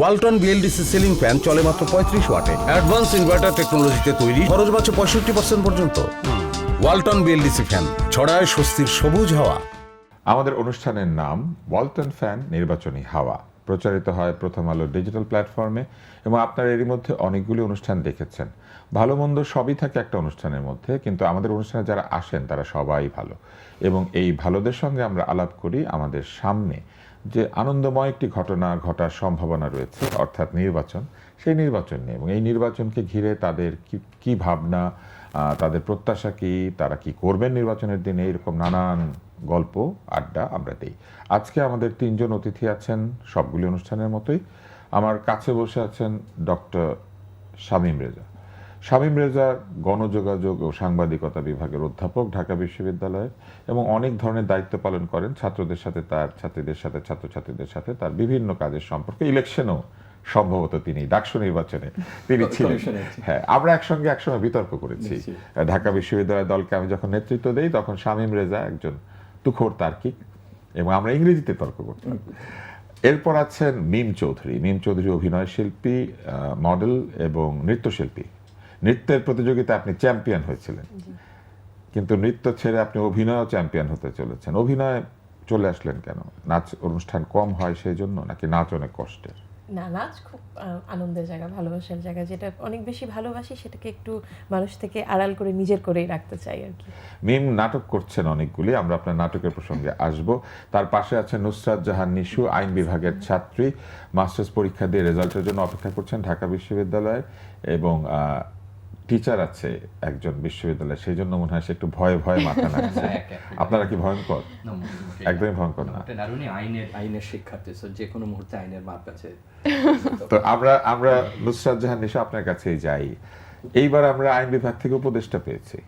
Walton BLDC ceiling fan চলে মাত্র 35 ওয়াটে। Advance inverter টেকনোলজিতে তৈরি, খরচ বাঁচে 65% পর্যন্ত। ওয়ালটন বিএলডিসি ফ্যান ছড়ায় স্বস্তির সবুজ হাওয়া। আমাদের অনুষ্ঠানের নাম ওয়ালটন ফ্যান নির্বাচনী হাওয়া, প্রচারিত হয় প্রথম আলো ডিজিটাল প্ল্যাটফর্মে এবং আপনারা এরই মধ্যে অনেকগুলি অনুষ্ঠান দেখেছেন। ভালো মন্দ সবই থাকে একটা অনুষ্ঠানের মধ্যে, কিন্তু আমাদের অনুষ্ঠানে যারা আসেন তারা সবাই ভালো এবং এই ভালোদের সঙ্গে আমরা আলাপ করি আমাদের সামনে যে আনন্দময় একটি ঘটনা ঘটার সম্ভাবনা রয়েছে, অর্থাৎ নির্বাচন, সেই নির্বাচন নিয়ে এবং এই নির্বাচনকে ঘিরে তাদের কি ভাবনা, তাদের প্রত্যাশা কি, তারা কি করবেন নির্বাচনের দিনে, এরকম নানান গল্প আড্ডা আমরা দিই। আজকে আমাদের তিনজন অতিথি আছেন, সবগুলি অনুষ্ঠানের মতোই। আমার কাছে বসে আছেন ডক্টর শামীম রেজা। শামীম রেজা গণযোগাযোগ ও সাংবাদিকতা বিভাগের অধ্যাপক, ঢাকা বিশ্ববিদ্যালয়ে, এবং অনেক ধরনের দায়িত্ব পালন করেন ছাত্রদের সাথে, তার ছাত্রীদের সাথে, ছাত্রছাত্রীদের সাথে তার বিভিন্ন কাজের সম্পর্কে। ইলেকশনও সম্ভবত তিনি ডাকসু নির্বাচনে তিনি ছিলেন। হ্যাঁ, আমরা একসময় বিতর্ক করেছি। ঢাকা বিশ্ববিদ্যালয় দলকে আমি যখন নেতৃত্ব দেই তখন শামীম রেজা একজন তুখোড় তার্কিক এবং আমরা ইংরেজিতে তর্ক করতাম। এরপর আছেন মিম চৌধুরী। মিম চৌধুরী অভিনয় শিল্পী, মডেল এবং নৃত্যশিল্পী। নৃত্যের প্রতিযোগিতা আপনি চ্যাম্পিয়ন হয়েছিলেন, কিন্তু নৃত্য ছেড়ে আপনি অভিনয়ও চ্যাম্পিয়ন হতে চলেছেন। অভিনয় চলে আসলেন কেন? নাচ অনুষ্ঠান কম হয় সেই জন্য, নাকি নাচ অনেক কষ্টের? না, নাচ খুব আনন্দের জায়গা, ভালোবাসার জায়গা। যেটা অনেক বেশি ভালোবাসি সেটাকে একটু মানুষ থেকে আড়াল করে নিজের করেই রাখতে চাই আর কি। মিম নাটক করছেন অনেকগুলি, আমরা আপনার নাটকের প্রসঙ্গে আসব। তার পাশে আছেন নুসরাত জাহান নিশু, আইন বিভাগের ছাত্রী, মাস্টার্স পরীক্ষা দিয়ে রেজাল্টের জন্য অপেক্ষা করছেন ঢাকা বিশ্ববিদ্যালয়ে, এবং টিচার আছে একজন বিশ্ববিদ্যালয়ে, সেই জন্য মনে হয় সে একটু ভয়ে ভয়ে মাথা নাড়ছে। আপনারা কি ভয়ঙ্কর? একদমই ভয়ঙ্কর না। আইনের শিক্ষার্থী, যে কোনো মুহূর্তে আইনের মাপ আছে। তো আমরা নুসরাত জাহান নিশু আপনার কাছেই যাই। এইবার আমরা আইন বিভাগ থেকে উপদেষ্টা পেয়েছি।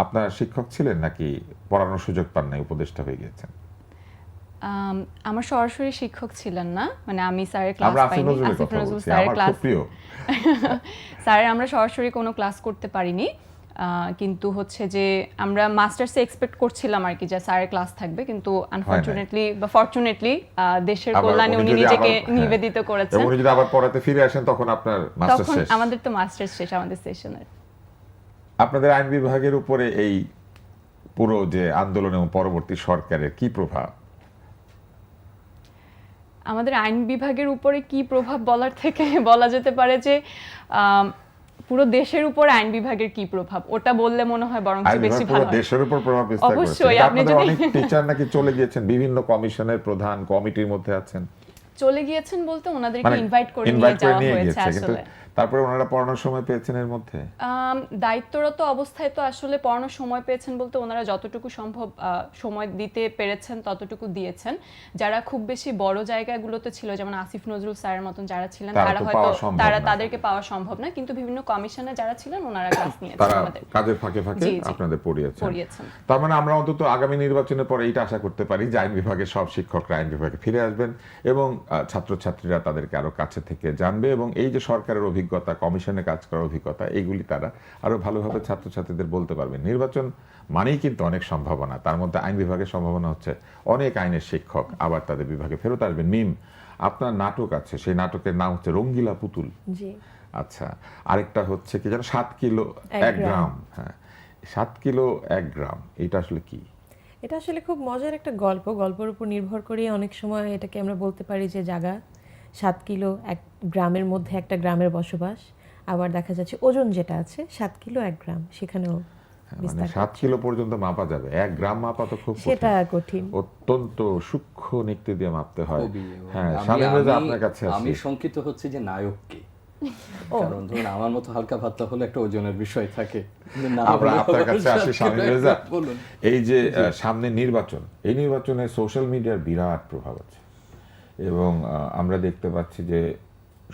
আপনার শিক্ষক ছিলেন নাকি পড়ানোর সুযোগ পান নাই, উপদেষ্টা হয়ে গিয়েছেন? আমার সরাসরি শিক্ষক ছিলেন না, মানে আমি স্যারের ক্লাস আমরা পাইনি। আসিফ নজরুলের স্যারের ক্লাস, স্যারের আমরা সরাসরি কোনো ক্লাস করতে পারিনি, কিন্তু হচ্ছে যে আমরা মাস্টার্সে এক্সপেক্ট করছিলাম আর কি যে স্যারের ক্লাস থাকবে, কিন্তু আনফরচুনেটলি বা ফরচুনেটলি দেশের কল্যাণে উনি নিজেকে নিবেদিত করেছেন। উনি যদি আবার পড়াতে ফিরে আসেন তখন আপনার মাস্টার্স শেষ। তখন আমাদের তো মাস্টার্স শেষ আমাদের সেশনের। আপনাদের আইন বিভাগের উপরে এই পুরো যে আন্দোলন এবং পরবর্তী সরকারের কি প্রভাব? আমাদের আইন বিভাগের উপরে কি প্রভাব বলার থেকে বলা যেতে পারে যে পুরো দেশের উপর আইন বিভাগের কি প্রভাব, ওটা বললে মনে হয় বরং বেশি ভালো হয়। দেশের উপর প্রভাব বিস্তার করেছে। অবশ্যই আপনি যদি অনেক টিচার নাকি চলে গিয়েছেন, বিভিন্ন কমিশনের প্রধান, কমিটির মধ্যে আছেন। চলে গিয়েছেন বলতে ওনাদেরকে ইনভাইট করে নিয়ে যাওয়া হয়েছে আসলে। তারপরে ওনারা পড়ানোর সময় পেয়েছেন এর মধ্যে? দায়িত্বরত অবস্থায় তো আসলে পড়ানোর সময় পেয়েছেন বলতে ওনারা যতটুকু সম্ভব সময় দিতে পেরেছেন ততটুকু দিয়েছেন। যারা খুব বেশি বড় জায়গাগুলোতে ছিল, যেমন আসিফ নজরুল স্যারের মতন যারা ছিলেন, তারা হয়তো তাদেরকে পাওয়া সম্ভব না, কিন্তু বিভিন্ন কমিশনে যারা ছিলেন ওনারা ক্লাস নিয়েছেন, আমাদের কাজের ফাঁকে ফাঁকে আপনাদের পড়িয়েছেন। তার মানে আমরা অন্তত আগামী নির্বাচনের পরে এইটা আশা করতে পারি যে আইন বিভাগের সব শিক্ষকরা আইন বিভাগে ফিরে আসবেন এবং ছাত্রছাত্রীরা তাদেরকে আরো কাছে থেকে জানবে, এবং এই যে সরকারের অভিজ্ঞতা, কমিশনে কাজ করার অভিজ্ঞতা, এইগুলি তারা আরো ভালোভাবে ছাত্রছাত্রীদের বলতে পারবেন। নির্বাচন মানেই কিন্তু অনেক সম্ভাবনা, তার মধ্যে আইন বিভাগের সম্ভাবনা হচ্ছে অনেক আইনের শিক্ষক আবার তাদের বিভাগে ফেরত আসবেন। মিম, আপনার নাটক আছে, সেই নাটকের নাম হচ্ছে রঙ্গিলা পুতুল। জি। আচ্ছা, আরেকটা হচ্ছে কি যেন 7 কিলো 1 গ্রাম। হ্যাঁ, 7 কিলো 1 গ্রাম, এটা আসলে কি? এটা আসলে খুব মজার একটা গল্প। গল্পের উপর নির্ভর করে অনেক সময় এটাকে আমরা বলতে পারি যে জায়গা 7 কিলো 1 গ্রামের মধ্যে একটা গ্রামের বসবাস, আবার দেখা যাচ্ছে ওজন যেটা আছে 7 কিলো 1 গ্রাম, সেখানেও মানে 7 কিলো পর্যন্ত মাপা যাবে, 1 গ্রাম মাপা তো খুব সেটা কঠিন, অত্যন্ত সূক্ষ্ম নিক্তি দিয়ে মাপতে হয়। হ্যাঁ, শামীম রেজা আপনার কাছে আছে। আমি শঙ্কিত হচ্ছে যে নায়ককে, কারণ ধরুন আমার মতো হালকা পাতলা হলে একটা ওজনের বিষয় থাকে। আমরা আপনার কাছে আসি শামীম রেজা, এই যে সামনে নির্বাচন, এই নির্বাচনে সোশ্যাল মিডিয়ার বিরাট প্রভাব আছে এবং আমরা দেখতে পাচ্ছি যে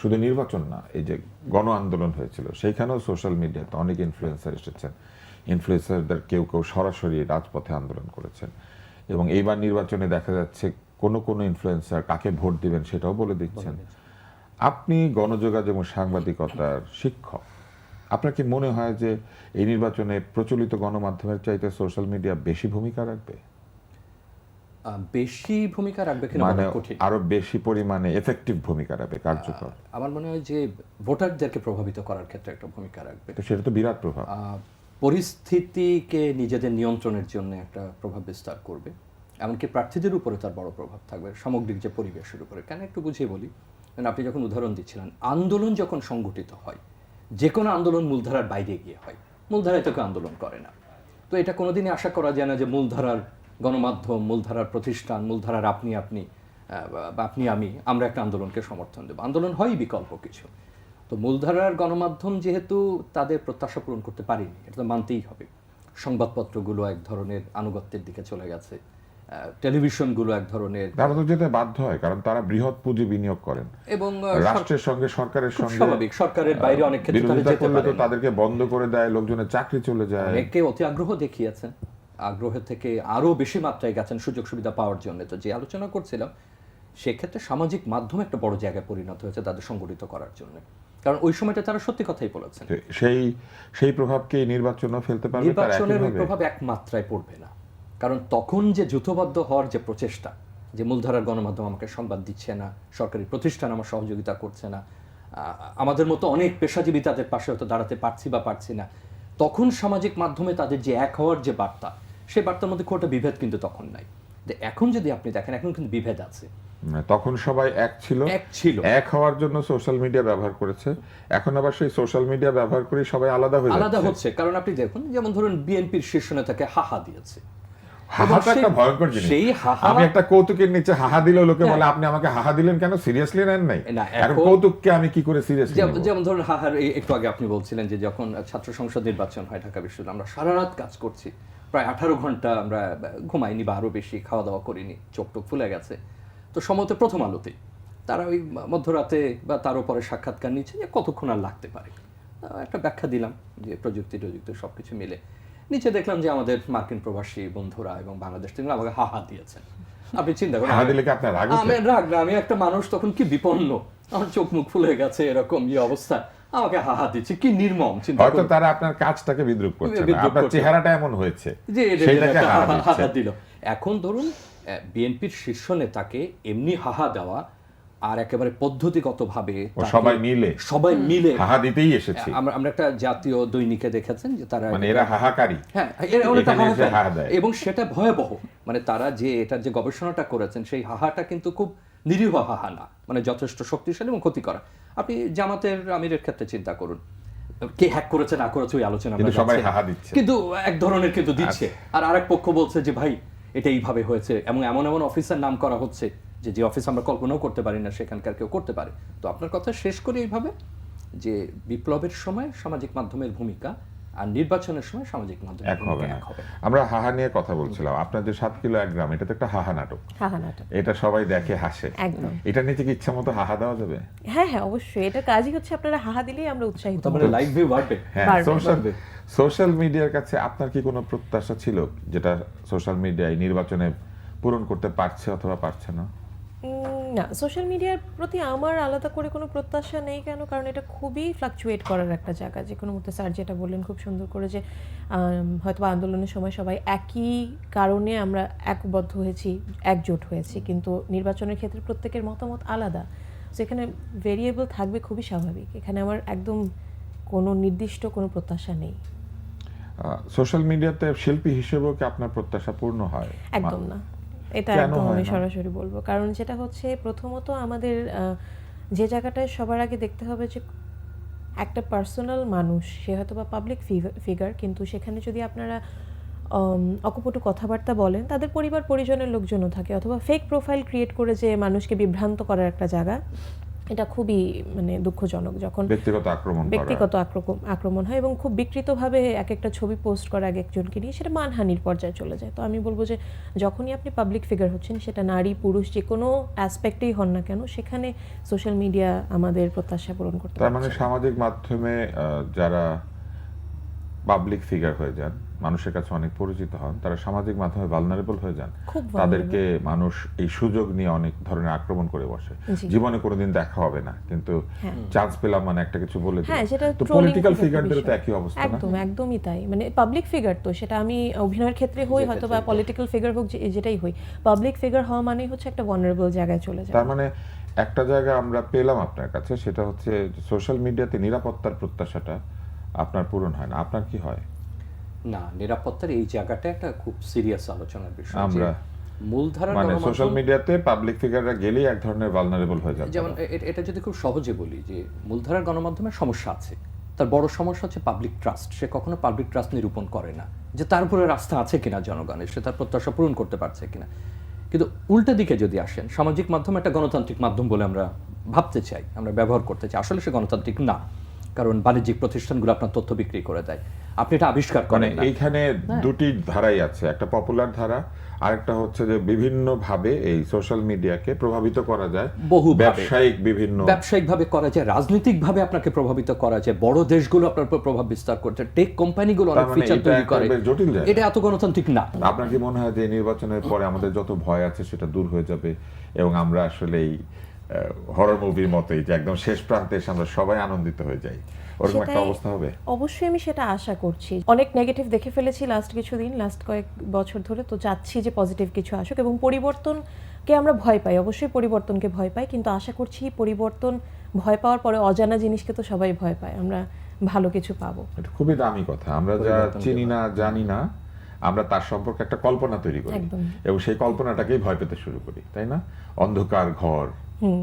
শুধু নির্বাচন না, এই যে গণ আন্দোলন হয়েছিল সেইখানেও সোশ্যাল মিডিয়াতে অনেক ইনফ্লুয়েন্সার এসেছেন। ইনফ্লুয়েন্সারদের কেউ কেউ সরাসরি রাজপথে আন্দোলন করেছেন এবং এইবার নির্বাচনে দেখা যাচ্ছে কোনো ইনফ্লুয়েন্সার কাকে ভোট দিবেন সেটাও বলে দিচ্ছেন। আপনি গণযোগাযোগ এবং সাংবাদিকতার শিক্ষক, আপনার কি মনে হয় যে এই নির্বাচনে প্রচলিত গণমাধ্যমের চাইতে সোশ্যাল মিডিয়া বেশি ভূমিকা রাখবে? বেশি ভূমিকা রাখবে কিনা মানে বলা কঠিন। আরো বেশি পরিমাণে এফেক্টিভ ভূমিকা রাখবে, কার্যকর। আমার মনে হয় যে ভোটারদেরকে প্রভাবিত করার ক্ষেত্রে একটা ভূমিকা রাখবে। তো সেটা তো বিরাট প্রভাব। পরিস্থিতিকে নিজেদের নিয়ন্ত্রণের জন্য একটা প্রভাব বিস্তার করবে, এমনকি প্রার্থীদের উপরে তার বড় প্রভাব থাকবে, সামগ্রিক যে পরিবেশের উপরে। কেন একটু বুঝিয়ে বলি, কারণ আপনি যখন উদাহরণ দিচ্ছিলেন, আন্দোলন যখন সংগঠিত হয়, যে কোনো আন্দোলন মূলধারার বাইরে গিয়ে হয়, মূলধারায় তো কেউ আন্দোলন করে না। তো এটা কোনোদিনই আশা করা যায় না যে মূলধারার গণমাধ্যম, মূলধারার প্রতিষ্ঠান, মূলধারার আপনি আমি আমরা একটা আন্দোলনকে সমর্থন দেবো। আন্দোলন হয় বিকল্প কিছু। তো মূলধারার গণমাধ্যম যেহেতু তাদের প্রত্যাশা পূরণ করতে পারেনি, এটা তো মানতেই হবে। সংবাদপত্রগুলো এক ধরনের আনুগত্যের দিকে চলে গেছে, টেলিভিশনগুলো এক ধরনের, তারা তো যেতে বাধ্য হয়, কারণ তারা বৃহৎ পুঁজি বিনিয়োগ করেন এবং রাষ্ট্রের সঙ্গে, সরকারের খুব সঙ্গে। স্বাভাবিক, সরকারের বাইরে অনেক ক্ষেত্রে তারা বিরোধিতা যেতে করলে তো পারে না। তাদেরকে বন্ধ করে দেয়, লোকজনের চাকরি চলে যায়। অনেকে অতি আগ্রহ দেখিয়েছেন, আগ্রহের থেকে আরো বেশি মাত্রায় গেছেন সুযোগ সুবিধা পাওয়ার জন্য। তো যে আলোচনা করছিলাম, সেক্ষেত্রে সামাজিক মাধ্যম একটা বড় জায়গায় পরিণত হয়েছে তাদের সংগঠিত করার জন্য, কারণ ওই সময়টা তারা সত্যি কথাই বলেছেন। সেই প্রভাবকে নির্বাচনও ফেলতে পারবে। নির্বাচনের ওই প্রভাব এক মাত্রায় পড়বে না, কারণ তখন যে যুথবদ্ধ হওয়ার যে প্রচেষ্টা, যে মূলধারার গণমাধ্যম আমাকে সংবাদ দিচ্ছে না, সরকারি প্রতিষ্ঠান আমার সহযোগিতা করছে না, আমাদের মতো অনেক পেশাজীবী তাদের পাশে হয়তো দাঁড়াতে পারছি বা পারছি না, তখন সামাজিক মাধ্যমে তাদের যে এক হওয়ার যে বার্তা, সেই বার্তার মধ্যে খুব একটা বিভেদ কিন্তু তখন নাই। এখন যদি আপনি দেখেন, এখন কিন্তু বিভেদ আছে। তখন সবাই এক ছিল, এক হওয়ার জন্য সোশ্যাল মিডিয়া ব্যবহার করেছে। এখন আবার সেই সোশ্যাল মিডিয়া ব্যবহার করে সবাই আলাদা হচ্ছে। কারণ আপনি দেখুন, যেমন ধরুন বিএনপির শীর্ষ নেতাকে হাহা দিয়েছে। হাহাটা একটা ভয়ঙ্কর জিনিস। আমি একটা কৌতুকের নিচে হাহা দিলেও লোকে বলে আপনি আমাকে হাহা দিলেন কেন, সিরিয়াসলি নেন নাই? এখন কৌতুককে আমি কি করে সিরিয়াসলি নেব? যেমন ধরুন হাহার একটু আগে আপনি বলছিলেন যে যখন ছাত্র সংসদ নির্বাচন হয় ঢাকা বিশ্ববিদ্যালয়ে, আমরা সারা রাত কাজ করছি, প্রায় 18 ঘন্টা আমরা ঘুমাইনি বা আরো বেশি, খাওয়া দাওয়া করিনি, চোখ টোক ফুলে গেছে। তো সম্ভবত প্রথম আলোতে তারা ওই মধ্যরাতে বা তার উপরে সাক্ষাৎকার নিচ্ছে যে কতক্ষণ আর লাগতে পারে। একটা ব্যাখ্যা দিলাম যে প্রযুক্তি সবকিছু মিলে। নিচে দেখলাম যে আমাদের মার্কিন প্রবাসী বন্ধুরা এবং বাংলাদেশ থেকে আমাকে হাহা দিয়েছেন। আপনি চিন্তা করেন, আমি একটা মানুষ তখন কি বিপন্ন, আমার চোখ মুখ ফুলে গেছে, এরকম যে অবস্থা, আমাকে হাহা দিচ্ছে, কি নির্মম চিন্তা। হয়তো তারা আপনার কাজটাকে বিদ্রুপ করছে না, আপনার চেহারাটা এমন হয়েছে যে সেটাকে হাহা দিল। এখন ধরুন বিএনপির শীর্ষ নেতাকে এমনি হাহা দেওয়া আর একেবারে পদ্ধতিগতভাবে সবাই মিলে হাহা দিতেই এসেছে। আমরা একটা জাতীয় দৈনিকে দেখেছেন যে তারা মানে এরা হাহাকারী, হ্যাঁ, এবং সেটা ভয়াবহ। মানে তারা যে এটার যে গবেষণাটা করেছেন, সেই হাহাটা কিন্তু খুব নিরীহ হাহা না, মানে যথেষ্ট শক্তিশালী এবং ক্ষতি করা। আপনি জামাতের আমিরের ক্ষেত্রে চিন্তা করুন, কে হ্যাক করেছে না করেছে ওই আলোচনা, সবাই হাহা দিচ্ছে, কিন্তু এক ধরনের কিন্তু দিচ্ছে। আর আরেক পক্ষ বলছে যে ভাই এটা এইভাবে হয়েছে, এবং এমন এমন অফিসার নাম করা হচ্ছে যে অফিস আমরা কল্পনাও করতে পারি না সেখানকার কেউ করতে পারে। তো আপনার কথা শেষ করি এইভাবে যে বিপ্লবের সময় সামাজিক মাধ্যমের ভূমিকা আর নির্বাচনের সময় সামাজিক মাধ্যম এক হবে না। আমরা হাহা নিয়ে কথা বলছিলাম, আপনার যে 7 কিলো 1 গ্রাম, এটা তো একটা হাহা নাটক। এটা সবাই দেখে হাসে, এটা নিতে কি ইচ্ছা মতো হাহা দেওয়া যাবে? হ্যাঁ হ্যাঁ, অবশ্যই। এটা কাজই হচ্ছে আপনারা হাহা দিলেই আমরা উৎসাহিত হব, লাইভ ভিউ বাড়বে। সোশ্যাল মিডিয়ার কাছে আপনার কি কোনো প্রত্যাশা ছিল যেটা সোশ্যাল মিডিয়ায় নির্বাচনে পূরণ করতে পারছে অথবা পারছে না? না, সোশ্যাল মিডিয়ার প্রতি আমার আলাদা করে কোনো প্রত্যাশা নেই। কেন? কারণ এটা খুবই ফ্লাকচুয়েট করার একটা জায়গা। যে কোনো মুহূর্তে স্যার যেটা বললেন খুব সুন্দর করে, যে হয়তো আন্দোলনের সময় সবাই একই কারণে আমরা একবদ্ধ হয়েছি, একজোট হয়েছি, কিন্তু নির্বাচনের ক্ষেত্রে প্রত্যেকের মতামত আলাদা। সেখানে ভেরিয়েবল থাকবে, খুবই স্বাভাবিক। এখানে আমার একদম কোনো নির্দিষ্ট কোনো প্রত্যাশা নেই। সোশ্যাল মিডিয়াতে শিল্পী হিসেবেও কি আপনার প্রত্যাশা পূর্ণ হয়? একদম না, এটা একদম আমি সরাসরি বলবো। কারণ যেটা হচ্ছে, প্রথমত আমাদের যে জায়গাটায় সবার আগে দেখতে হবে যে একটা পার্সোনাল মানুষ, সে হয়তো বা পাবলিক ফিগার, কিন্তু সেখানে যদি আপনারা অকপটু কথাবার্তা বলেন, তাদের পরিবার পরিজনের লোকজনও থাকে, অথবা ফেক প্রোফাইল ক্রিয়েট করে যে মানুষকে বিভ্রান্ত করার একটা জায়গা, এটা খুবই মানে দুঃখজনক। যখন ব্যক্তিগত আক্রমণ হয় এবং খুব বিকৃতভাবে এক একটা ছবি পোস্ট করা এক একজনকে নিয়ে, সেটা মানহানির পর্যায়ে চলে যায়। তো আমি বলবো যে যখনই আপনি পাবলিক ফিগার হচ্ছেন, সেটা নারী পুরুষ যে কোনো অ্যাসপেক্টেই হন না কেন, সেখানে সোশ্যাল মিডিয়া আমাদের প্রত্যাশা পূরণ করতে পারে। তার মানে সামাজিক মাধ্যমে যারা পাবলিক ফিগার হয়ে যান, মানুষের কাছে অনেক পরিচিত হন, তারা সামাজিক মাধ্যমে ভালনারেবল হয়ে যান। খুব তাদেরকে মানুষ এই সুযোগ নিয়ে অনেক ধরনের আক্রমণ করে বসে। জি। জীবনে কোনোদিন দেখা হবে না, কিন্তু চান্স পেলাম মানে একটা কিছু বলে দিল। হ্যাঁ, সেটা তো trolling পলিটিক্যাল খুব একটা ফিগারদের তো বিষয়। একই অবস্থা না? একদমই তাই। মানে পাবলিক ফিগার তো সেটা আমি অভিনয়ের ক্ষেত্রে হই হয়তো বা পলিটিক্যাল ফিগার হোক যেটাই হই, পাবলিক ফিগার হওয়া মানেই হচ্ছে একটা ভালনারেবল জায়গায় চলে যাওয়া। তার মানে একটা জায়গা আমরা পেলাম আপনার কাছে, সেটা হচ্ছে সোশ্যাল মিডিয়াতে নিরাপত্তার প্রত্যাশাটা আপনার পূরণ হয় না। আপনার কি হয়? না, নিরাপত্তার এই জায়গাটা একটা খুব সিরিয়াস আলোচনার বিষয়। আমরা মূলধারা মানে সোশ্যাল মিডিয়াতে পাবলিক ফিগাররা গেলেই এক ধরনের ভালনারেবল হয়ে যাবে। যেমন এটা যদি খুব সহজে বলি যে মূলধারার গণমাধ্যমের সমস্যা আছে, তার বড় সমস্যা হচ্ছে পাবলিক ট্রাস্ট। সে কখনো পাবলিক ট্রাস্ট নিরূপণ করে না যে তার উপরে রাস্তা আছে কিনা জনগণের, সে তার প্রত্যাশা পূরণ করতে পারছে কিনা। কিন্তু উল্টা দিকে যদি আসেন, সামাজিক মাধ্যম একটা গণতান্ত্রিক মাধ্যম বলে আমরা ভাবতে চাই, আমরা ব্যবহার করতে চাই, আসলে সে গণতান্ত্রিক না। কারণ বাণিজ্যিক প্রতিষ্ঠানগুলো আপনার তথ্য বিক্রি করে দেয়, আপনি এটা আবিষ্কার মানে করেন না। এইখানে দুটি ধারাই আছে, একটা পপুলার ধারা, আরেকটা হচ্ছে যে বিভিন্ন ভাবে এই সোশ্যাল মিডিয়াকে প্রভাবিত করা যায় বহুভাবে। ব্যবসায়িকভাবে করা যায়, রাজনৈতিকভাবে আপনাকে প্রভাবিত করা যায়, বড় দেশগুলো আপনার উপর প্রভাব বিস্তার করছে, টেক কোম্পানিগুলো অনেক তার মানে ফিচার এটা তৈরি করে। একেবারে জটিল জায়গা। এটা এত গণতান্ত্রিক না। আপনার কি মনে হয় যে নির্বাচনের পরে আমাদের যত ভয় আছে সেটা দূর হয়ে যাবে এবং আমরা আসলে এই হরর মুভির মতোই যে একদম শেষ প্রান্তে এসে আমরা সবাই আনন্দিত হয়ে যাই, ওরকম একটা সেটাই- অবস্থা হবে? অবশ্যই আমি সেটা আশা করছি। অনেক নেগেটিভ দেখে ফেলেছি লাস্ট কয়েক বছর ধরে, তো চাচ্ছি যে পজিটিভ কিছু আসুক এবং পরিবর্তনকে আমরা ভয় পাই, অবশ্যই পরিবর্তনকে ভয় পাই, কিন্তু আশা করছি পরিবর্তন ভয় পাওয়ার পরে অজানা জিনিসকে তো সবাই ভয় পায়, আমরা ভালো কিছু পাবো। এটা খুবই দামি কথা। আমরা যা চিনি না, জানি না, আমরা তার সম্পর্কে একটা কল্পনা তৈরি করি একদম। এবং সেই কল্পনাটাকেই ভয় পেতে শুরু করি, তাই না? অন্ধকার ঘর,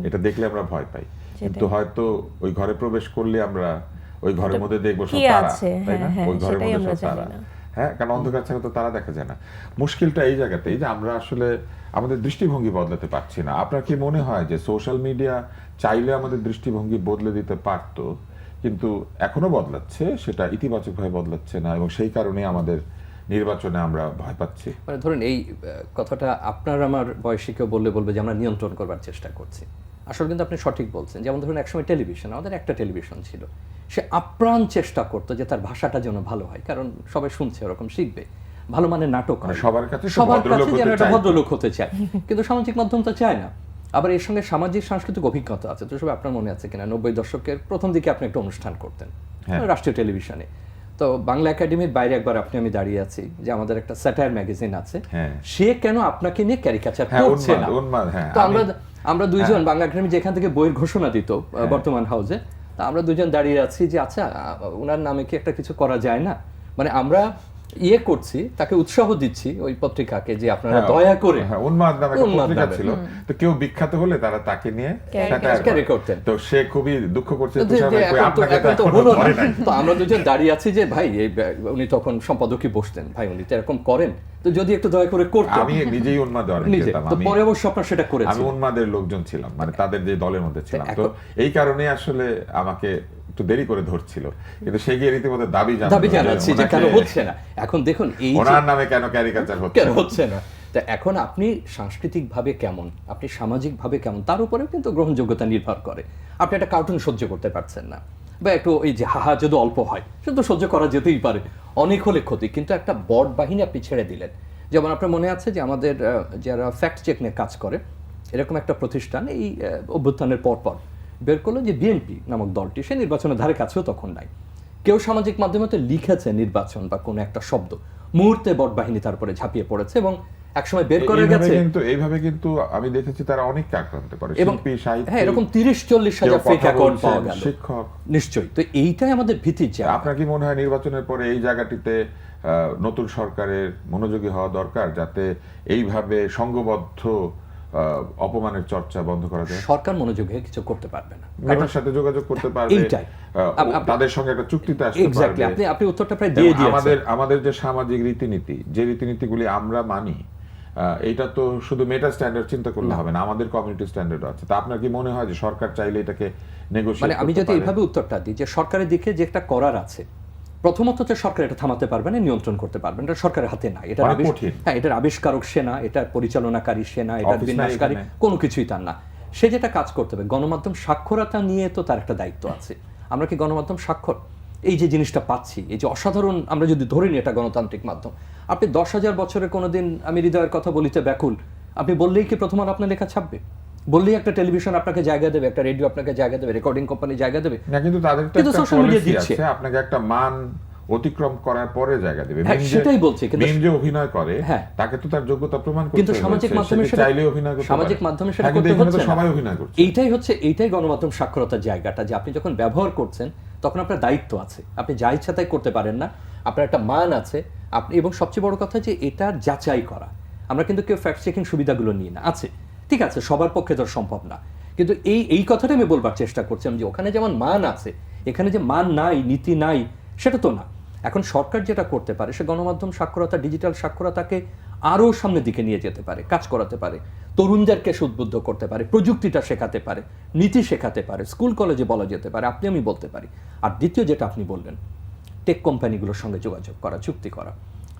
এটা দেখলে আমরা ভয় পাই, কিন্তু হয়তো ওই ঘরে প্রবেশ করলে আমরা ওই ঘরের মধ্যে দেখবো সব কি তারা, আছে, তাই না? হ্যাঁ, ওই ঘরের সেটাই মধ্যে আমরা সব তারা। জানি না। হ্যাঁ, কারণ অন্ধকার ছাড়া তো তারা দেখা যায় না। মুশকিলটা এই জায়গাতেই যে আমরা আসলে আমাদের দৃষ্টিভঙ্গি বদলাতে পারছি না। আপনার কি মনে হয় যে সোশ্যাল মিডিয়া চাইলে আমাদের দৃষ্টিভঙ্গি বদলে দিতে পারতো, কিন্তু এখনো বদলাচ্ছে, সেটা ইতিবাচকভাবে বদলাচ্ছে না এবং সেই কারণে আমাদের নির্বাচনে আমরা ভয় পাচ্ছি? মানে ধরুন এই কথাটা আপনার আমার বয়সী কেউ বলবে যে আমরা নিয়ন্ত্রণ করবার চেষ্টা করছি। আসলে কিন্তু আপনি সঠিক বলছেন। যেমন ধরুন একসময় টেলিভিশন, আমাদের একটা টেলিভিশন ছিল, সে আপ্রাণ চেষ্টা করতো যে তার ভাষাটা যেন ভালো হয়, কারণ সবাই শুনছে, ওরকম শিখবে, ভালো মানের নাটক হয়, সবার কাছে সে সবার ভদ্রলোক কাছে যেন হতে একটা চায়। ভদ্রলোক হতে চায়, কিন্তু সামাজিক মাধ্যম তো চায় না। আবার এর সঙ্গে সামাজিক সাংস্কৃতিক অভিজ্ঞতা আছে। তো সব আপনার মনে আছে কিনা 90 দশকের প্রথম দিকে আপনি একটা অনুষ্ঠান করতেন রাষ্ট্রীয় টেলিভিশনে, তো বাংলা একাডেমির বাইরে একবার আপনি আমি দাঁড়িয়ে আছি যে আমাদের একটা স্যাটায়ার ম্যাগাজিন আছে, সে কেন আপনাকে নিয়ে ক্যারিকাচার করছে না। তো আমরা দুইজন বাংলা একাডেমি যেখান থেকে বইয়ের ঘোষণা দিত বর্তমান হাউসে, তা আমরা দুজন দাঁড়িয়ে আছি যে আচ্ছা ওনার নামে কি একটা কিছু করা যায় না, মানে আমরা ইয়ে করছি, তাকে উৎসাহ দিচ্ছি ওই পত্রিকাকে যে আপনারা দয়া করে। উন্মাদ নামে একটা পত্রিকা ছিল, তো কেউ বিখ্যাত হলে তারা তাকে নিয়ে ক্যারি করতেন। তো সে খুবই দুঃখ করছে, তো আমরা দুজন দাঁড়িয়ে আছি যে ভাই উনি তখন সম্পাদকই বসতেন, ভাই উনি তো এরকম করেন, তো যদি একটু দয়া করে করতেন। আমি নিজেই উন্মাদ, তো পরে অবশ্য আপনার সেটা করেছি। আমি উন্মাদের লোকজন ছিলাম, মানে তাদের যে দলের মধ্যে ছিলাম, তো এই কারণে আসলে আমাকে একটু দেরি করে ধরছিল, কিন্তু সে গিয়ে রীতিমতো দাবি জানাচ্ছি যে কেন হচ্ছে না। এখন দেখুন এই ওনার নামে কেন ক্যারিকাচার হচ্ছে না, তা এখন আপনি সাংস্কৃতিকভাবে কেমন, আপনি সামাজিকভাবে কেমন, তার উপরেও কিন্তু গ্রহণযোগ্যতা নির্ভর করে। আপনি একটা কার্টুন সহ্য করতে পারছেন না, বা একটু এই যে হাহা যদি অল্প হয় সেটা তো সহ্য করা যেতেই পারে, অনেক হলে ক্ষতি, কিন্তু একটা বড় বাহিনী আপনি ছেড়ে দিলেন। যেমন আপনার মনে আছে যে আমাদের যারা ফ্যাক্ট চেক নিয়ে কাজ করে, এরকম একটা প্রতিষ্ঠান এই অভ্যুত্থানের পরপর বের করলো যে বিএনপি নামক দলটি সে নির্বাচনের ধারে কাছেও তখন নাই। কেউ সামাজিক মাধ্যমে তো লিখেছে নির্বাচন বা কোনো একটা শব্দ, মুহূর্তে বট বাহিনী তারপরে ঝাঁপিয়ে পড়েছে এবং একসময় বের করে গেছে। কিন্তু এইভাবে কিন্তু আমি দেখেছি তারা অনেককে আক্রান্ত করে, শিল্পী, সাহিত্যিক, হ্যাঁ, এরকম 30-40 হাজার ফেক অ্যাকাউন্ট পাওয়া গেল, শিক্ষক। নিশ্চয়ই, তো এইটাই আমাদের ভীতির জায়গা। আপনার কি মনে হয় নির্বাচনের পরে এই জায়গাটিতে নতুন সরকারের মনোযোগী হওয়া দরকার, যাতে এইভাবে সংঘবদ্ধ অপমানের চর্চা বন্ধ করা যায়? সরকার মনোযোগী কিছু করতে পারবে না, মেটার সাথে যোগাযোগ করতে পারবে, এইটাই তাদের সঙ্গে একটা চুক্তিতে আসতে পারবে। আপনি উত্তরটা প্রায় দিয়ে দিয়েছেন। আমাদের যে সামাজিক রীতিনীতি, যে রীতিনীতিগুলি আমরা মানি, এটা তো শুধু মেটা স্ট্যান্ডার্ড চিন্তা করলে হবে না, আমাদের কমিউনিটি স্ট্যান্ডার্ড আছে। তা আপনার কি মনে হয় যে সরকার চাইলে এটাকে নেগোশিয়েট মানে আমি যদি এইভাবে উত্তরটা দিই যে সরকারের দিকে যে একটা করার আছে, প্রথমত তো সরকার এটা থামাতে পারবে না, নিয়ন্ত্রণ করতে পারবে না, এটা সরকারের হাতে নাই। এটা এটার আবিষ্কারক সেনা, এটার পরিচালনাকারী সেনা, এটার বিন্যাসকারী কোনো কিছুই তার না। সে যেটা কাজ করতে হবে, গণমাধ্যম সাক্ষরতা নিয়ে তো তার একটা দায়িত্ব আছে। আমরা কি গণমাধ্যম সাক্ষর? এই যে জিনিসটা পাচ্ছি, এই যে অসাধারণ, আমরা যদি ধরে নিই এটা গণতান্ত্রিক মাধ্যম, আপনি 10,000 বছরে কোনোদিন আমি হৃদয়ের কথা বলিতে ব্যাকুল, আপনি বললেই কি প্রথম আলো আপনার লেখা ছাপবে? বললেই একটা টেলিভিশন আপনাকে জায়গা দেবে, একটা রেডিও আপনাকে জায়গা দেবে, রেকর্ডিং কোম্পানি জায়গা দেবে? না, কিন্তু তাদের তো কিন্তু একটা social media policy দিচ্ছে। আছে, আপনাকে একটা মান অতিক্রম করার পরে জায়গা দেবে। হ্যাঁ, সেটাই বলছি, কিন্তু মিম যে অভিনয় করে হ্যাঁ। তাকে তো তার যোগ্যতা প্রমাণ করতে কিন্তু হয়েছে, সামাজিক মাধ্যমে সে সেটা চাইলে অভিনয় করতে সামাজিক পারে। মাধ্যমে সেটা হ্যাঁ, কিন্তু করতে এখানে তো হচ্ছে না। সবাই অভিনয় করছে। এইটাই গণমাধ্যম সাক্ষরতার জায়গাটা, যে আপনি যখন ব্যবহার করছেন তখন আপনার দায়িত্ব আছে, আপনি যা ইচ্ছা তাই করতে পারেন না, আপনার একটা মান আছে। আপনি, এবং সবচেয়ে বড় কথা যে এটার যাচাই করা, আমরা কিন্তু কেউ ফ্যাক্ট চেকিং সুবিধাগুলো নিয়ে না, আছে ঠিক আছে, সবার পক্ষে তো সম্ভব না, কিন্তু এই কথাটা আমি বলবার চেষ্টা করছিলাম যে ওখানে যেমন মান আছে, এখানে যে মান নাই, নীতি নাই, সেটা তো না। এখন সরকার যেটা করতে পারে, সে গণমাধ্যম সাক্ষরতা, ডিজিটাল সাক্ষরতাকে আরও সামনের দিকে নিয়ে যেতে পারে, কাজ করাতে পারে, তরুণদেরকে উদ্বুদ্ধ করতে পারে, প্রযুক্তিটা শেখাতে পারে, নীতি শেখাতে পারে, স্কুল কলেজে বলা যেতে পারে, আপনি আমি বলতে পারি। আর দ্বিতীয় যেটা আপনি বললেন, টেক কোম্পানিগুলোর সঙ্গে যোগাযোগ করা, চুক্তি করা।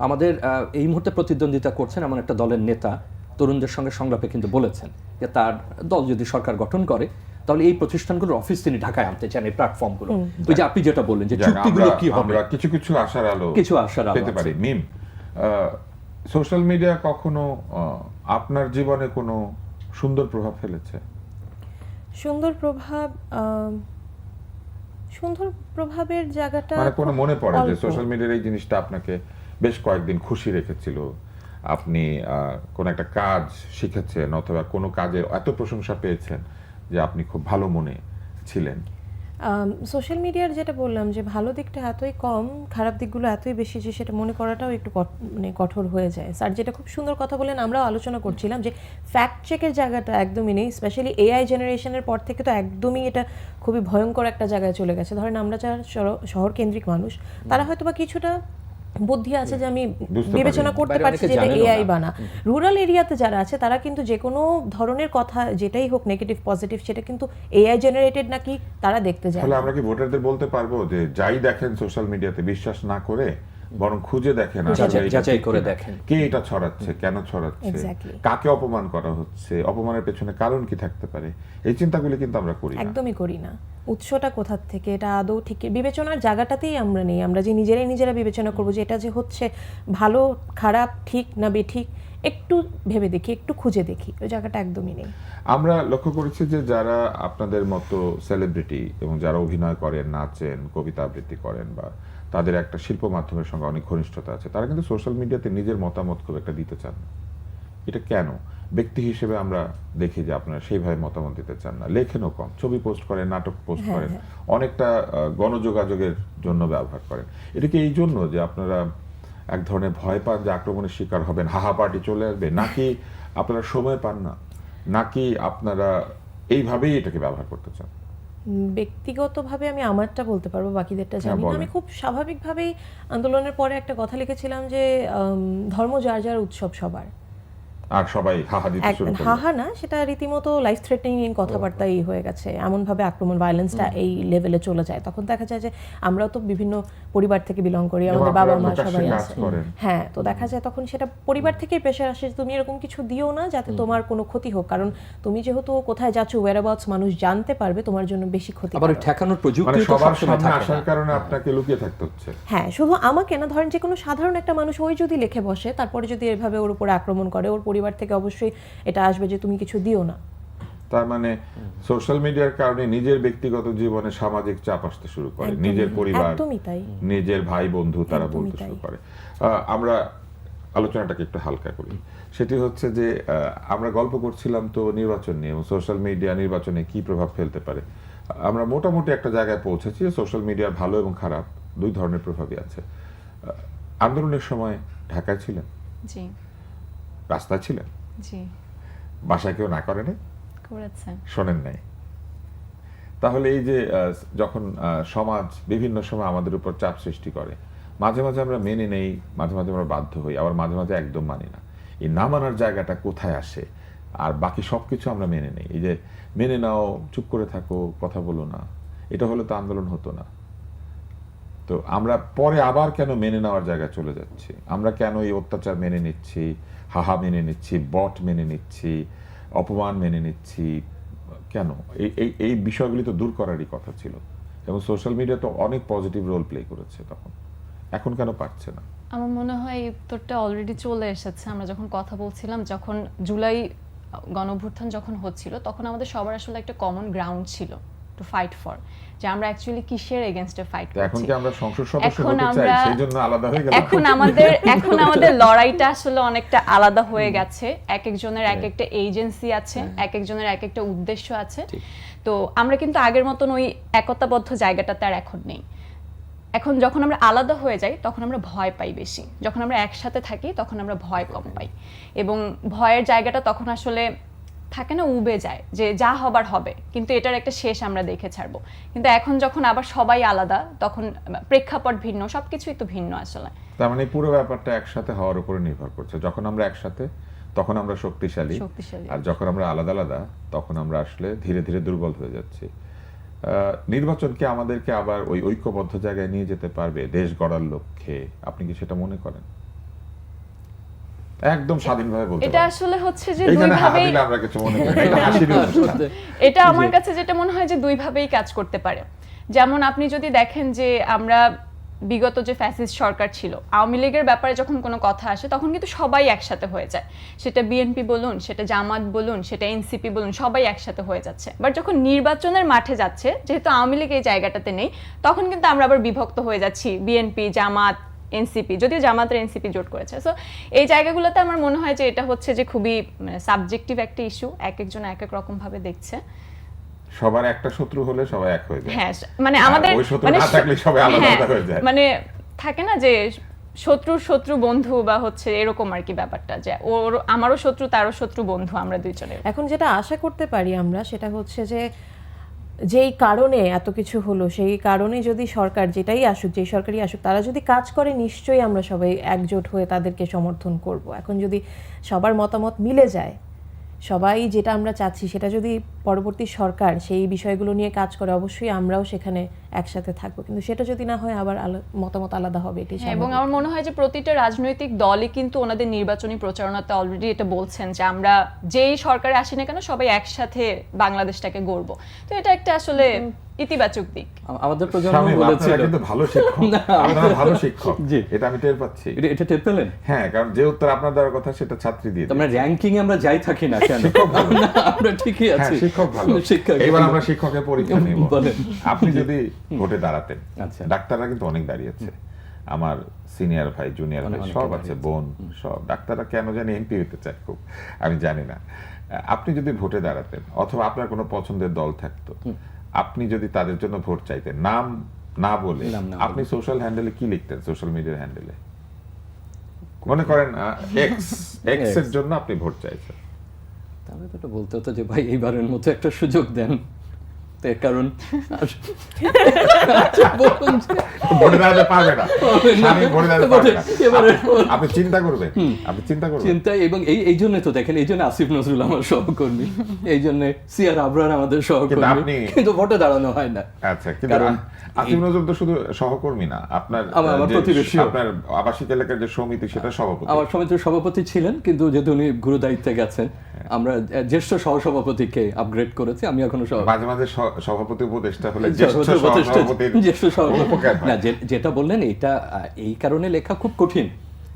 আমাদের এই মুহূর্তে প্রতিদ্বন্দ্বিতা করছেন এমন একটা দলের নেতা তরুণদের সঙ্গে সংলাপে কিন্তু বলেছেন যে তার দল যদি সরকার গঠন করে তাহলে এই প্রতিষ্ঠানগুলোর অফিস তিনি ঢাকায় আনতে চান, এই প্ল্যাটফর্মগুলো। ওই যে আপনি যেটা বললেন যে যাক, চুক্তিগুলো কি হবে, আমরা কিছু আশার আলো পেতে আছে। পারি। মিম, সোশ্যাল মিডিয়া কখনো আপনার জীবনে কোনো সুন্দর প্রভাব ফেলেছে? সুন্দর প্রভাবের জায়গাটা মানে কোনো মনে পড়ে যে অল্প। সোশ্যাল মিডিয়ার এই জিনিসটা আপনাকে বেশ কয়েকদিন খুশি রেখেছিল, আপনি কোন একটা কাজ শিখেছেন অথবা কোনো কাজে এত প্রশংসা পেয়েছেন যে আপনি খুব ভালো মনে ছিলেন? সোশ্যাল মিডিয়ার যেটা বললাম যে ভালো দিকটা এতই কম, খারাপ দিকগুলো এতই বেশি যে সেটা মনে করাটাও একটু মানে কঠোর হয়ে যায়। স্যার যেটা খুব সুন্দর কথা বলেন, আমরাও আলোচনা করছিলাম যে ফ্যাক্ট চেকের জায়গাটা একদমই নেই, স্পেশালি এআই জেনারেশনের পর থেকে তো একদমই এটা খুবই ভয়ঙ্কর একটা জায়গায় চলে গেছে। ধরেন আমরা যারা শহর কেন্দ্রিক মানুষ, তারা হয়তো বা কিছুটা বুদ্ধি আছে যে আমি বুঝতে বিবেচনা পারি। করতে বাইরে পারছি অনেকে যে এটা জানেনও এআই না। বানা। রুরাল এরিয়াতে যারা আছে তারা কিন্তু যে কোনো ধরনের কথা, যেটাই হোক নেগেটিভ পজিটিভ, সেটা কিন্তু এআই জেনারেটেড নাকি তারা দেখতে যায় তাহলে না। আমরা কি ভোটারদের বলতে পারবো যে যাই দেখেন সোশ্যাল মিডিয়াতে বিশ্বাস না করে বরং খুঁজে দেখেন, আসলে এটা যাচাই ঠিক করে কিনা? দেখেন। কে এটা ছড়াচ্ছে, কেন ছড়াচ্ছে, Exactly. কাকে অপমান করা হচ্ছে, অপমানের পেছনে কারণ কি থাকতে পারে, এই চিন্তাগুলি কিন্তু আমরা করি না। একদমই করি না। উৎসটা কোথা থেকে, এটা আদৌ ঠিক বিবেচনার জায়গাটাতেই আমরা নেই। আমরা যে নিজেরা বিবেচনা করবো যে এটা যে হচ্ছে ভালো খারাপ ঠিক না বেঠিক, একটু ভেবে দেখি, একটু খুঁজে দেখি, ওই জায়গাটা একদমই নেই। আমরা লক্ষ্য করেছি যে যারা আপনাদের মতো সেলিব্রিটি এবং যারা অভিনয় করেন, নাচেন, কবিতা আবৃত্তি করেন বা তাদের একটা শিল্প মাধ্যমের সঙ্গে অনেক ঘনিষ্ঠতা আছে, তারা কিন্তু সোশ্যাল মিডিয়াতে নিজের মতামত খুব একটা দিতে চান না। এটা কেন? ব্যক্তি হিসেবে আমরা দেখি যে আপনারা সেইভাবে মতামত দিতে চান না, লেখেনও কম, ছবি পোস্ট করেন, নাটক পোস্ট করেন, অনেকটা গণযোগাযোগের জন্য ব্যবহার করেন। এটা কি এই জন্য যে আপনারা এক ধরনের ভয় পান যে আক্রমণের শিকার হবেন, হাহা পার্টি চলে আসবে, নাকি আপনারা সময় পান না, নাকি আপনারা এইভাবেই এটাকে ব্যবহার করতে চান? ব্যক্তিগতভাবে আমি আমারটা বলতে পারবো, বাকিদেরটা জানি না। বলেন। আমি খুব স্বাভাবিকভাবেই আন্দোলনের পরে একটা কথা লিখেছিলাম যে ধর্ম যার যার উৎসব সবার। আর সবাই হাহা দিতে শুরু করলো। হাহা না, সেটা রীতিমতো লাইফ থ্রেটনিং কথাবার্তাই হয়ে গেছে, এমনভাবে আক্রমণ, ভায়োলেন্সটা এই লেভেলে চলে যায়। তখন দেখা যায় যে আমরাও তো বিভিন্ন পরিবার থেকে বিলং করি, এবং আমাদের বাবা আপনারা মা প্রকাশ্যে সবাই কাজ আছে। করেন। হ্যাঁ, তো দেখা যায় তখন সেটা পরিবার থেকেই প্রেশার আসে যে তুমি এরকম কিছু দিও না যাতে তোমার কোনো ক্ষতি হোক, কারণ তুমি যেহেতু কোথায় যাচ্ছ, ওয়্যারঅ্যাবাউটস মানুষ জানতে পারবে, তোমার জন্য বেশি ক্ষতি। আবার ওই ঠেকানোর মানে প্রযুক্তি তো সবার সবসময় সামনে থাকে আসার না। কারণে আপনাকে লুকিয়ে থাকতে হচ্ছে। হ্যাঁ, শুধু আমাকে না, ধরেন যে কোনো সাধারণ একটা মানুষ ওই যদি লিখে বসে, তারপরে যদি এভাবে ওর উপরে আক্রমণ করে, ওর পরিবার থেকে অবশ্যই এটা আসবে যে তুমি কিছু দিও না। তার মানে সোশ্যাল মিডিয়ার কারণে নিজের ব্যক্তিগত জীবনে সামাজিক চাপ আসতে শুরু করে, একদমই, নিজের পরিবার, একদমই তাই। নিজের ভাই বন্ধু তারা একদমই বলতে শুরু তাই। করে। আমরা আলোচনাটাকে একটু হালকা করি। সেটি হচ্ছে যে আমরা গল্প করছিলাম তো নির্বাচন নিয়ে, এবং সোশ্যাল মিডিয়া নির্বাচনে কি প্রভাব ফেলতে পারে। আমরা মোটামুটি একটা জায়গায় পৌঁছেছি যে সোশ্যাল মিডিয়ার ভালো এবং খারাপ দুই ধরনের প্রভাবই আছে। আন্দোলনের সময় ঢাকায় ছিলেন, জি রাস্তায় ছিলেন, জি বাসায় কেউ না করেনি, করেছেন। শোনেন নাই। তাহলে এই যে যখন সমাজ বিভিন্ন সময় আমাদের উপর চাপ সৃষ্টি করে, মাঝে মাঝে আমরা মেনে নেই, মাঝে মাঝে আমরা বাধ্য হই, আবার মাঝে মাঝে একদম মানি না। এই না মানার জায়গাটা কোথায় আসে? আর বাকি সবকিছু আমরা মেনে নেই। এই যে মেনে নাও, চুপ করে থাকো, কথা বলো না, এটা হলে তো আন্দোলন হতো না। তো আমরা পরে আবার কেন মেনে নেওয়ার জায়গায় চলে যাচ্ছি? আমরা কেন এই অত্যাচার মেনে নিচ্ছি, হাহা মেনে নিচ্ছি, বট মেনে নিচ্ছি, অপমান মেনে নিচ্ছি? কেন? এই বিষয়গুলি তো দূর করারই কথা ছিল। এবং সোশ্যাল মিডিয়া তো অনেক পজিটিভ রোল প্লে করেছে তখন, এখন কেন পারছে না? আমার মনে হয় এই উত্তরটা অলরেডি চলে এসেছে। আমরা যখন কথা বলছিলাম, যখন জুলাই গণঅভ্যুত্থান যখন হচ্ছিল, তখন আমাদের সবার আসলে একটা কমন গ্রাউন্ড ছিল টু ফাইট ফর, যে আমরা অ্যাকচুয়ালি কিসের এগেইনস্টে ফাইট তো এখন করছি। কি আমরা সংসদ সদস্য এখন হতে চাই আমরা- সেই জন্য আলাদা হয়ে গেল? এখন আমাদের লড়াইটা আসলে অনেকটা আলাদা হয়ে গেছে। এক একজনের এক একটা এজেন্সি আছে, এক একজনের এক একটা উদ্দেশ্য আছে। তো আমরা কিন্তু আগের মতন ওই একতাবদ্ধ জায়গাটাতে আর এখন নেই। এখন যখন আমরা আলাদা হয়ে যাই তখন আমরা ভয় পাই বেশি, যখন আমরা একসাথে থাকি তখন আমরা ভয় কম পাই, এবং ভয়ের জায়গাটা তখন আসলে থাকে না, উবে যায় যে যা হবার হবে, কিন্তু এটার একটা শেষ আমরা দেখে ছাড়বো। কিন্তু এখন যখন আবার সবাই আলাদা, তখন প্রেক্ষাপট ভিন্ন, সবকিছুই তো ভিন্ন আসলে। তার মানে পুরো ব্যাপারটা একসাথে হওয়ার উপরে নির্ভর করছে। যখন আমরা একসাথে তখন আমরা শক্তিশালী, আর যখন আমরা আলাদা আলাদা তখন আমরা আসলে ধীরে ধীরে দুর্বল হয়ে যাচ্ছি। নির্বাচনকে আমাদেরকে আবার ওই ঐক্যবদ্ধ জায়গায় নিয়ে যেতে পারবে দেশ গড়ার লক্ষ্যে? আপনি কি সেটা মনে করেন? একদম স্বাধীনভাবে বলতে এটা পারেন। আসলে হচ্ছে যে এইখানে হাত দুইভাবেই, দিলে আমরা কিছু মনে করি না, এটা হাসির অনুষ্ঠান। এটা আমার কাছে যেটা মনে হয় যে দুইভাবেই কাজ করতে পারে। যেমন আপনি যদি দেখেন যে আমরা বিগত যে ফ্যাসিস্ট সরকার ছিল, আওয়ামী লীগের ব্যাপারে যখন কোনো কথা আসে তখন কিন্তু সবাই একসাথে হয়ে যায়, সেটা বিএনপি বলুন, সেটা জামাত বলুন, সেটা এনসিপি বলুন, সবাই একসাথে হয়ে যাচ্ছে। বাট যখন নির্বাচনের মাঠে যাচ্ছে, যেহেতু আওয়ামী লীগ এই জায়গাটাতে নেই, তখন কিন্তু আমরা আবার বিভক্ত হয়ে যাচ্ছি, বিএনপি, জামাত, এনসিপি, যদিও জামাতের এনসিপি জোট করেছে। সো এই জায়গাগুলোতে আমার মনে হয় যে এটা হচ্ছে যে খুবই সাবজেক্টিভ একটা ইস্যু, এক একজন এক এক রকম ভাবে দেখছে। সবার একটা শত্রু হলে সবাই এক হয়ে যায়। হ্যাঁ, মানে আর আমাদের ওই শত্রু না থাকলে সবাই আলাদা হ্যাঁ, আলাদা হয়ে যায়। মানে থাকে না যে শত্রুর শত্রু বন্ধু, বা হচ্ছে এরকম আর কি ব্যাপারটা, যে ওর আমারও শত্রু তারও শত্রু বন্ধু, আমরা দুইজনের। এখন যেটা আশা করতে পারি আমরা, সেটা হচ্ছে যে যেই কারণে এত কিছু হলো, সেই কারণে যদি সরকার যেটাই আসুক, যেই সরকারই আসুক, তারা যদি কাজ করে, নিশ্চয়ই আমরা সবাই একজোট হয়ে তাদেরকে সমর্থন করব। এখন যদি সবার মতামত মিলে যায়, সবাই যেটা আমরা চাচ্ছি সেটা যদি পরবর্তী সরকার সেই বিষয়গুলো নিয়ে কাজ করে, অবশ্যই আমরাও সেখানে একসাথে থাকবো। কিন্তু সেটা যদি না হয়, আবার মতামত আলাদা হবে, এটাই হ্যাঁ, এবং স্বাভাবিক। আমার মনে হয় যে প্রতিটা রাজনৈতিক দলই কিন্তু ওনাদের নির্বাচনী প্রচারণাতে অলরেডি এটা বলছেন যে আমরা যেই সরকারে আসি না কেন, সবাই একসাথে বাংলাদেশটাকে গড়বো। তো এটা একটা আসলে ইতিবাচক দিক। আমাদের প্রজন্ম শামীম, বলেছিল, আপনারা কিন্তু ভালো শিক্ষক, না, আপনারা ভালো শিক্ষক, জি। এটা আমি টের পাচ্ছি। এটা টের পেলেন? হ্যাঁ, কারণ যে উত্তর আপনার দেওয়ার কথা সেটা ছাত্রী দিয়ে আমরা র্যাঙ্কিং আমরা যাই থাকি না কেন, না, আমরা ঠিকই হ্যাঁ, আছি। শিক্ষক ভালো। শিক্ষক এবার ভালো। আমরা শিক্ষকের পরীক্ষা নেব। বলেন। আপনি যদি ভোটে দাঁড়াতেন, আচ্ছা। ডাক্তাররা কিন্তু অনেক দাঁড়িয়েছে, আমার সিনিয়র ভাই, জুনিয়র ভাই অনেকে সব আছে, বোন সব। ডাক্তাররা কেন জানি এমপি হতে চায় খুব, আমি জানি না। আপনি যদি ভোটে দাঁড়াতেন, অথবা আপনার কোনো পছন্দের দল থাকতো, আপনি যদি তাদের জন্য ভোট চাইতেন, নাম না বলে, নাম না আপনি সোশ্যাল হ্যান্ডেলে কি লিখতেন? সোশ্যাল মিডিয়ার হ্যান্ডেলে মনে করেন এক্স এর জন্য আপনি ভোট চাইছেন, তাহলে তো এটা বলতে হতো যে ভাই এইবারের মতো একটা সুযোগ দেন। তো এর কারণ আচ্ছা, বলুন যে ভোটে দাঁড়াতে পারবে না, স্বামী ভোটে দাঁড়াতে পারবে না। এবারে আপনি চিন্তা করবেন, আপনি চিন্তা করবেন। চিন্তায়, এবং এই জন্য তো দেখেন, এই জন্য আসিফ নজরুল আমার সহকর্মী, এই জন্য সিআর আবরার আমাদের সহকর্মী, আপনি- কিন্তু ভোটে দাঁড়ানো হয় না। আচ্ছা, কিন্তু কারণ আসিফ নজরুল তো শুধু সহকর্মী না, আপনার আমার যে প্রতিবেশী। আপনার আবাসিক এলাকার যে সমিতি, সেটা সভাপতি। আমার সমিতির সভাপতি ছিলেন, কিন্তু যেহেতু উনি গুরু দায়িত্বে গেছেন, আমরা জ্যেষ্ঠ সহসভাপতিকে আপগ্রেড করেছি। আমি এখনো মাঝে মাঝে সভাপতি উপদেষ্টা হলে জ্যেষ্ঠ জ্যেষ্ঠ সভাপতির উপকার হয়। না, যেটা বললেন এটা এই কারণে লেখা খুব কঠিন,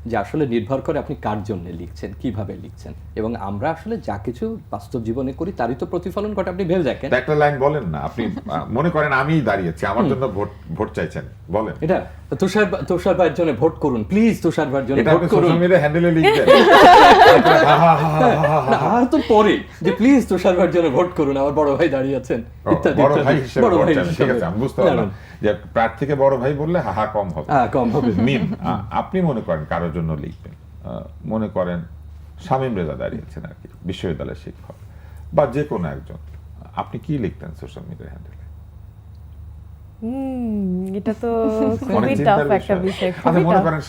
যে আসলে নির্ভর করে আপনি কার জন্য লিখছেন, কিভাবে লিখছেন, এবং আমরা আসলে যা কিছু বাস্তব জীবনে করি তারই তো প্রতিফলন ঘটে। আপনি ভেবে দেখেন, একটা লাইন বলেন না, আপনি মনে করেন আমিই দাঁড়িয়েছি, আমার জন্য ভোট চাইছেন, বলেন। এটা তুষার ভাইয়ের জন্য ভোট করুন প্লিজ, তুষার ভাইয়ের জন্য এটা ভোট আপনি করুন। সোশ্যাল মিডিয়া হ্যান্ডেলে লিখবেন। না, আর তো পরে যে প্লিজ তুষার ভাইয়ের জন্য ভোট করুন, আমার বড় ভাই দাঁড়িয়ে আছেন, ইত্যাদি বড় ইত্যাদি। ভাই হিসেবে বড় ভোট ভাই চাইবেন, ঠিক হিসেবে। আছে, আমি বুঝতে পারলাম যে প্রার্থীকে বড় ভাই বললে হাহা কম হবে। হ্যাঁ, কম হবে। মিম, আপনি মনে করেন কারোর জন্য লিখবেন, মনে করেন শামীম রেজা দাঁড়িয়েছেন আর কি, বিশ্ববিদ্যালয়ের শিক্ষক, বা যে কোনো একজন, আপনি কি লিখতেন সোশ্যাল মিডিয়া হ্যান্ডেলে? এটা তো অনেক খুবই চিন্তার টাফ একটা বিষয়, আচ্ছা, খুবই মনে tough। করেন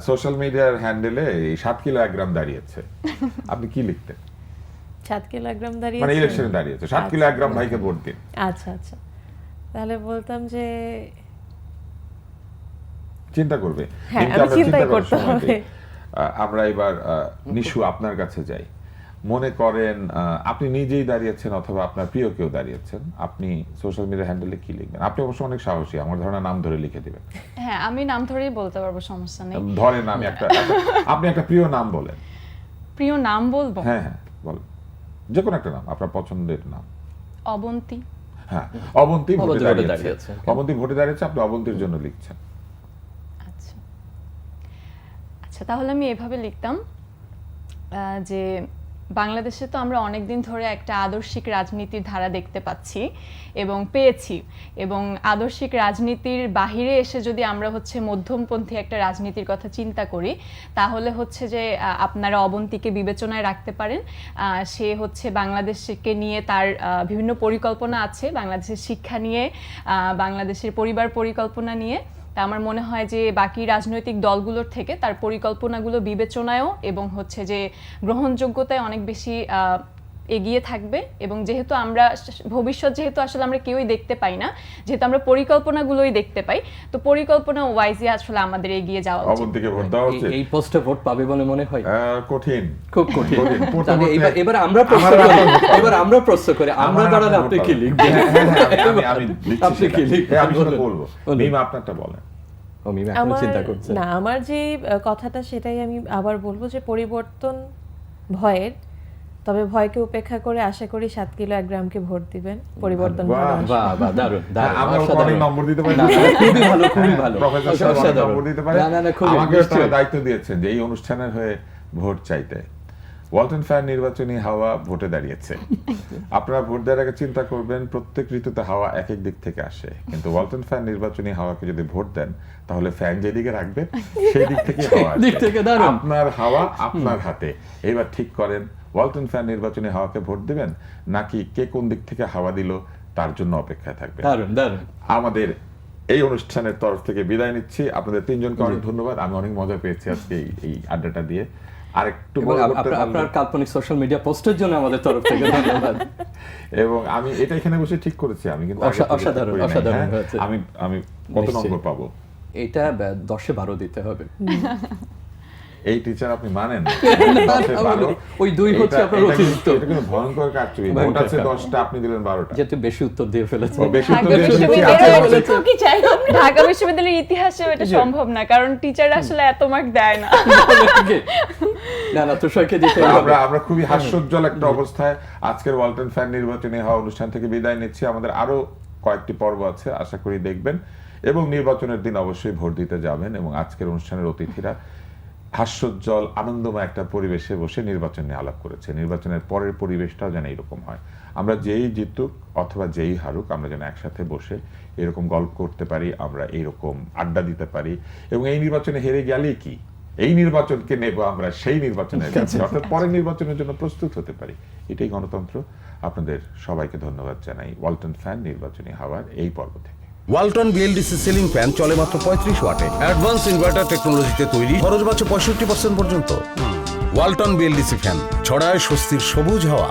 সোশ্যাল মিডিয়ার হ্যান্ডেলে 7 কিলো 1 গ্রাম দাঁড়িয়েছে, আপনি কি লিখতেন? 7 কিলোগ্রাম মানে দাঁড়িয়েছে। ইলেকশনে দাঁড়িয়েছে, 7 কিলো 1 গ্রাম ভাইকে ভোট দিন। আচ্ছা আচ্ছা, তাহলে বলতাম যে চিন্তা করবে, হ্যাঁ, কিন্তু আমি আমরা চিন্তাই চিন্তা করার করতে সময় হবে। দিই। আমরা এবার নিশু আপনার কাছে যাই, মনে করেন আপনি নিজেই দাঁড়িয়েছেন অথবা আপনার প্রিয় কেউ দাঁড়িয়েছেন, আপনি সোশ্যাল মিডিয়া হ্যান্ডেলে কি লিখবেন? আপনি অবশ্য অনেক সাহসী, আমার ধারণা নাম ধরে লিখে দিবেন। হ্যাঁ, আমি নাম ধরেই বলতে পারবো, সমস্যা নেই। ধরেন আপনি একটা প্রিয় নাম বলেন। প্রিয় নাম বলবো? হ্যাঁ হ্যাঁ বলেন, যে কোনো একটা নাম, আপনার পছন্দের নাম। অবন্তী। হ্যাঁ, অবন্তী ভোটে ভোটে দাঁড়িয়েছে। দাঁড়িয়েছে। অবন্তী ভোটে দাঁড়িয়েছে, আপনি অবন্তীর জন্য লিখছেন। আচ্ছা আচ্ছা, তাহলে আমি এভাবে লিখতাম যে বাংলাদেশে তো আমরা অনেকদিন ধরে একটা আদর্শিক রাজনীতির ধারা দেখতে পাচ্ছি এবং পেয়েছি, এবং আদর্শিক রাজনীতির বাহিরে এসে যদি আমরা হচ্ছে মধ্যমপন্থী একটা রাজনীতির কথা চিন্তা করি, তাহলে হচ্ছে যে আপনারা অবন্তীকে বিবেচনায় রাখতে পারেন। সে হচ্ছে বাংলাদেশকে নিয়ে তার বিভিন্ন পরিকল্পনা আছে, বাংলাদেশের শিক্ষা নিয়ে, বাংলাদেশের পরিবার পরিকল্পনা নিয়ে। তা আমার মনে হয় যে বাকি রাজনৈতিক দলগুলোর থেকে তার পরিকল্পনাগুলো বিবেচনায়ও এবং হচ্ছে যে গ্রহণযোগ্যতায় অনেক বেশি এগিয়ে থাকবে। এবং যেহেতু আমরা ভবিষ্যৎ যেহেতু আসলে আমরা কেউই দেখতে পাই না, যেহেতু আমরা পরিকল্পনাগুলোই দেখতে পাই, তো পরিকল্পনা ওয়াইজে আসলে আমাদের এগিয়ে যাওয়া উচিত। অবন্তীকে ভোট দেওয়া উচিত। এই পোস্টে ভোট পাবে বলে মনে হয়? কঠিন, খুব কঠিন। পড়তে তাহলে পড়তে- এবার আমরা প্রশ্ন করি, আমরা দাঁড়ালে আপনি কি লিখবেন? আমি লিখছি আপনি কি সেটা। লিখবেন? আমি সেটা বলুন। বলবো। বলুন। মিম, আপনারটা বলেন। ও মিম এখন আমার চিন্তা করছে। না, আমার যে কথাটা সেটাই আমি আবার বলবো যে পরিবর্তন ভয়ের, তবে ভয়কে উপেক্ষা করে আশা করি 7 কিলো 1 গ্রামকে ভোট দিবেন, পরিবর্তন বাহ, ভালো আসবে। বাহ বাহ, দারুণ দারুণ, আমরা অসাধারণ। অনেক নম্বর দিতে পারি। না, খুবই ভালো, খুবই ভালো। প্রফেসর সাহেব অনেক অসাধারণ। নম্বর দিতে পারে। না, না, না, খুবই, আমাকে নিশ্চয়ই। তারা দায়িত্ব দিয়েছেন যে এই অনুষ্ঠানের হয়ে ভোট চাইতে। ওয়ালটন ফ্যান নির্বাচনী হাওয়া ভোটে দাঁড়িয়েছে। আপনারা ভোট দেওয়ার আগে চিন্তা করবেন, প্রত্যেক ঋতুতে হাওয়া এক এক দিক থেকে আসে, কিন্তু ওয়ালটন ফ্যান নির্বাচনী হাওয়াকে যদি ভোট দেন তাহলে ফ্যান যেদিকে রাখবেন সেই দিক থেকে হাওয়া আসবে। দিক থেকে দারুণ। আপনার হাওয়া আপনার হাতে। এবার ঠিক করেন ওয়ালটন ফ্যান নির্বাচনী হাওয়াকে ভোট দিবেন নাকি কে কোন দিক থেকে হাওয়া দিল তার জন্য অপেক্ষায় থাকবেন। দারুণ দারুণ। আমাদের এই অনুষ্ঠানের তরফ থেকে বিদায় নিচ্ছি। আপনাদের তিনজনকে অনেক ধন্যবাদ। আমি অনেক মজা পেয়েছি আজকে এই আড্ডাটা দিয়ে। আরেকটু এবং বড় করতে পারলে- আপনার কাল্পনিক সোশ্যাল মিডিয়া পোস্টের জন্য আমাদের তরফ থেকে ধন্যবাদ। এবং আমি এটা এখানে বসে ঠিক করেছি, আমি কিন্তু আগে থেকে ঠিক অসাধারণ, করি নাই, অসাধারণ হ্যাঁ? হয়েছে। আমি কত নিশ্চয়ই। নম্বর পাবো? এটা 10-এ 12 দিতে হবে। এই টিচার আপনি মানেন? ওই 2 হচ্ছে আপনার অতিরিক্ত। এটা কিন্তু ভয়ঙ্কর কারচুপি। ভয়ঙ্কর ভোট আছে কারচুপি। 10টা, আপনি দিলেন 12টা। যেহেতু বেশি উত্তর দিয়ে ফেলেছে। ও, বেশি উত্তর ঢাকা দিয়েছেন, বিশ্ববিদ্যালয়ের আছে বলেছে। ঢাকা বিশ্ববিদ্যালয়ের ইতিহাসেও এটা সম্ভব না, কারণ টিচার আসলে এত মার্ক দেয় না। না না, তুষারকে দিতে তো হবে। আমরা খুবই হাস্যোজ্জ্বল একটা অবস্থায় আজকের ওয়ালটন ফ্যান নির্বাচনী হওয়া অনুষ্ঠান থেকে বিদায় নিচ্ছি। আমাদের আরো কয়েকটি পর্ব আছে, আশা করি দেখবেন এবং নির্বাচনের দিন অবশ্যই ভোট দিতে যাবেন। এবং আজকের অনুষ্ঠানের অতিথিরা হাস্যোজ্জ্বল আনন্দময় একটা পরিবেশে বসে নির্বাচন নিয়ে আলাপ করেছে। নির্বাচনের পরের পরিবেশটাও যেন এরকম হয়, আমরা যেই জিতুক অথবা যেই হারুক আমরা যেন একসাথে বসে এরকম গল্প করতে পারি, আমরা এইরকম আড্ডা দিতে পারি। এবং এই নির্বাচনে হেরে গেলে কি, এই নির্বাচনকে নেব আমরা সেই নির্বাচনের কাছে, অর্থাৎ পরের নির্বাচনের জন্য প্রস্তুত হতে পারি। এটাই গণতন্ত্র। আপনাদের সবাইকে ধন্যবাদ জানাই ওয়ালটন ফ্যান নির্বাচনী হাওয়ার এই পর্ব থেকে। ওয়ালটন বিএলডিসি সিলিং ফ্যান চলে মাত্র 35 ওয়াটে। অ্যাডভান্স ইনভার্টার টেকনোলজিতে তৈরি, খরচ বাঁচে 65% পর্যন্ত। ওয়ালটন বিএলডিসি ফ্যান ছড়ায় স্বস্তির সবুজ হাওয়া।